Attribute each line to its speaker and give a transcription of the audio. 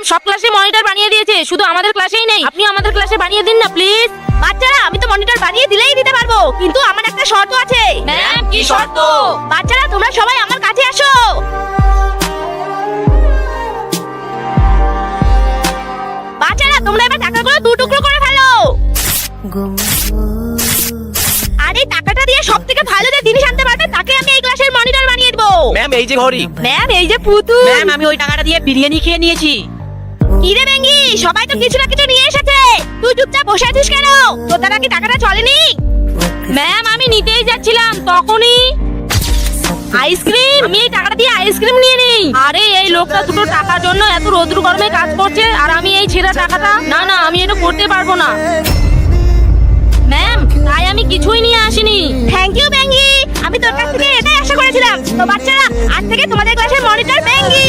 Speaker 1: Ma'am সব ক্লাসে monitor বানিয়ে দিয়েছে, শুধু আমাদের ক্লাসেই নেই। আপনি আমাদের ক্লাসে বানিয়ে দিন না প্লিজ।
Speaker 2: বাচ্চারা আমি তো মনিটর বানিয়ে দিলেই দিতে পারবো, কিন্তু আমার একটা শর্ত আছে।
Speaker 1: ম্যাম কি শর্ত?
Speaker 2: বাচ্চারা তোমরা সবাই আমার কাছে আসো। বাচ্চারা তোমরা এবার টাকাগুলো দু টুকরো করে ফেলো। আর এই টাকাটা দিয়ে সব থেকে ভালো যে জিনিস আনতে পারবে তাকে আমি এই ক্লাসের মনিটর বানিয়ে দেবো।
Speaker 3: ম্যাম এই যে ঘড়ি।
Speaker 2: ম্যাম এই যে পুতুল।
Speaker 1: ম্যাম আমি ওই টাকাটা দিয়ে বিরিয়ানি খেয়ে নিয়েছি।
Speaker 2: কি রে বেঙ্গি, সবাই তো কিছু না কিছু নিয়ে এসেছে, তুই চুপচাপ বসে আছিস কেন? তোর দ্বারা কি টাকাটা চলেনি?
Speaker 1: ম্যাম আমি নিতেই যাচ্ছিলাম, তখনই আইসক্রিম। আমি এই টাকাটা দিয়ে আইসক্রিম নিয়ে নিই। আরে এই লোকটা দুটো টাকার জন্য এত রোদ্র গরমে কাজ করছে, আর আমি এই ছেঁড়া টাকাটা, না না আমি এটা করতে পারবো না। ম্যাম তাই আমি কিছুই নিয়ে আসিনি।
Speaker 2: থ্যাংক ইউ বেঙ্গি, আমি তোর কাছ থেকে এটাই আশা করেছিলাম। তো বাচ্চারা আজ থেকে তোমাদের ক্লাসের মনিটর বেঙ্গি।